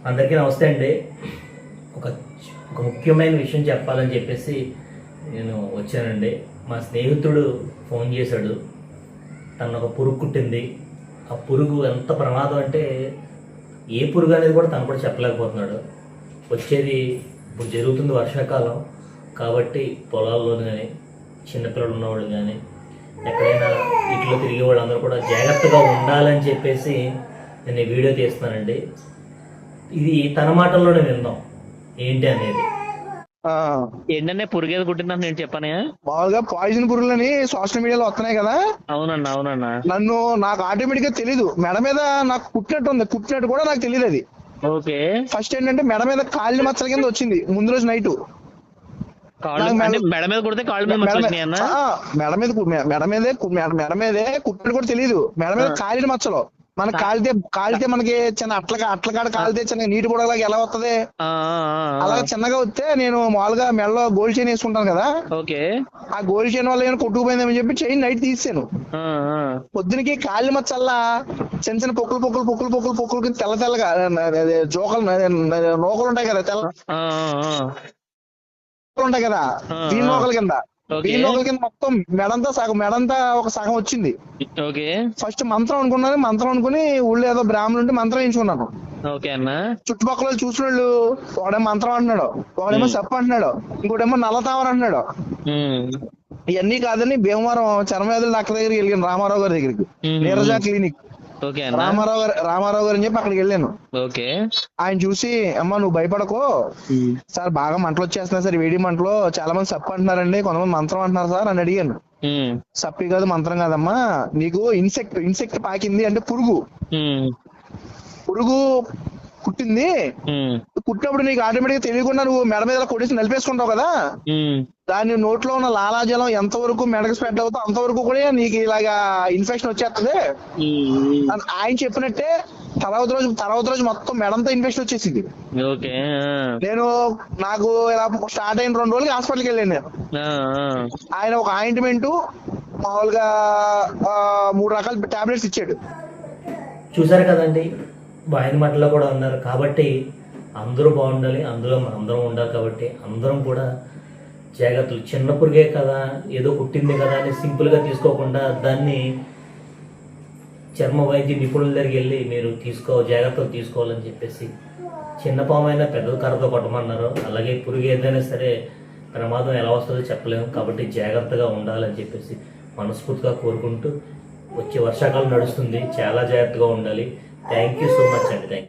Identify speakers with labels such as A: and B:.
A: అందరికీ నమస్తే అండి. ఒక ఒక ముఖ్యమైన విషయం చెప్పాలని చెప్పేసి నేను వచ్చానండి. మా స్నేహితుడు ఫోన్ చేశాడు. తను ఒక పురుగు కుట్టింది. ఆ పురుగు ఎంత ప్రమాదం అంటే ఏ పురుగు అనేది కూడా తను కూడా చెప్పలేకపోతున్నాడు. వచ్చేది ఇప్పుడు జరుగుతుంది వర్షాకాలం కాబట్టి పొలాల్లో కానీ చిన్నపిల్లలు ఉన్నవాళ్ళు కానీ ఎక్కడైనా ఇంట్లో తిరిగే వాళ్ళందరూ కూడా జాగ్రత్తగా ఉండాలని చెప్పేసి నేను ఈ వీడియో తీస్తున్నానండి. ఇది తన మాటల్లోనే విందాం ఏంటి అనేది.
B: ఏంటంటే పురుగేది కుట్టిందని నేను చెప్పానే.
C: మామూలుగా పాయిజన్ పురుగులని సోషల్ మీడియాలో వస్తున్నాయి కదా.
B: అవునన్నా
C: నాకు ఆటోమేటిక్ గా తెలీదు, మెడ మీద నాకు కుట్టినట్టు కూడా నాకు తెలియదు. అది
B: ఓకే.
C: ఫస్ట్ ఏంటంటే మెడ మీద కాళ్ళ మచ్చల కింద వచ్చింది ముందు రోజు నైట్.
B: మెడ మీద కుడితే కాళ్ళ మీద
C: మెడ మీదే కుట్టినట్టు కూడా తెలియదు. మెడ మీద కాలిన మచ్చలు మన కాలితే మనకి చిన్న అట్లకాడ కాలితే చిన్న నీటి బుడగలాగా ఎలా వస్తుంది అలాగే చిన్నగా వస్తే నేను మామూలుగా మెడలో గోల్డ్ చైన్ వేసుకుంటాను కదా.
B: ఓకే.
C: ఆ గోల్డ్ చైన్ వల్ల ఏమైనా కొట్టుకుపోయిందని చెప్పి చైన్ నైట్ తీసాను. పొద్దునకి కాళ్ళ మచ్చల్లా చిన్న చిన్న పొక్కులు తెల్లగా జోకలు నోకలు ఉంటాయి కదా, తెల్ల ఉంటాయి కదా, దీని నోకల కింద మొత్తం మెడంతా ఒక సగం వచ్చింది. ఫస్ట్ మంత్రం అనుకుని ఊళ్ళో ఏదో బ్రాహ్మణులు ఉంటే మంత్రం వేయించుకున్నాను. చుట్టుపక్కల చూసిన వాళ్ళు ఒకడేమో మంత్రం అంటున్నాడు, ఒకడేమో చెప్ప అంటున్నాడు, ఇంకోటేమో నల్లతావర్ అంటున్నాడు. ఇవన్నీ కాదని భీమవరం చర్మవ్యాధుల డాక్టర్ దగ్గరికి వెళ్ళాను, రామారావు గారి దగ్గరికి, నీరజ క్లినిక్. రామారావు గారు అని చెప్పి అక్కడికి వెళ్ళాను. ఆయన చూసి, అమ్మా నువ్వు భయపడకో సార్, బాగా మంటలు వచ్చేస్తున్నాయి సార్, వేడి మంటలు, చాలా మంది సప్పు అంటున్నారండి, కొంతమంది మంత్రం అంటున్నారు సార్ అని అడిగాను. సప్పి కాదు, మంత్రం కాదమ్మా, నీకు ఇన్సెక్ట్ పాకింది అంటే పురుగు కుట్టింది. కుట్టినప్పుడు నీకు ఆటోమేటిక్ తెలియకుండా నువ్వు మెడ మీద కొట్టేసి నలిపేసుకుంటావు కదా, దాని నోట్లో ఉన్న లాలాజలం ఎంతవరకు మెడకు స్ప్రెడ్ అవుతుందో అంతవరకు కూడా నీకు ఇలాగా ఇన్ఫెక్షన్ వచ్చేస్తుంది. ఆయన చెప్పినట్టే తర్వాత రోజు మొత్తం మెడంతా ఇన్ఫెక్షన్ వచ్చేసింది. నాకు ఇలా స్టార్ట్ అయిన 2 రోజులకి హాస్పిటల్కి వెళ్ళాను నేను. ఆయన ఒక ఆయింట్మెంట్ మామూలుగా 3 రకాల టాబ్లెట్స్ ఇచ్చాడు.
A: చూసారు కదండి, ఆయన మాటలో కూడా ఉన్నారు. కాబట్టి అందరూ బాగుండాలి, అందులో అందరం ఉండాలి. కాబట్టి అందరం కూడా జాగ్రత్తలు, చిన్న పురుగే కదా ఏదో కుట్టింది కదా అని సింపుల్గా తీసుకోకుండా దాన్ని చర్మ వైద్య నిపుణుల దగ్గరికి వెళ్ళి మీరు జాగ్రత్తలు తీసుకోవాలని చెప్పేసి, చిన్న పామైనా పెద్ద కర్రతో కొట్టమన్నారు. అలాగే పురుగు ఏదైనా సరే ప్రమాదం ఎలా వస్తుందో చెప్పలేము. కాబట్టి జాగ్రత్తగా ఉండాలని చెప్పేసి మనస్ఫూర్తిగా కోరుకుంటూ, వచ్చే వర్షాకాలం నడుస్తుంది, చాలా జాగ్రత్తగా ఉండాలి. థ్యాంక్ యూ సో మచ్ అండి. Thank you.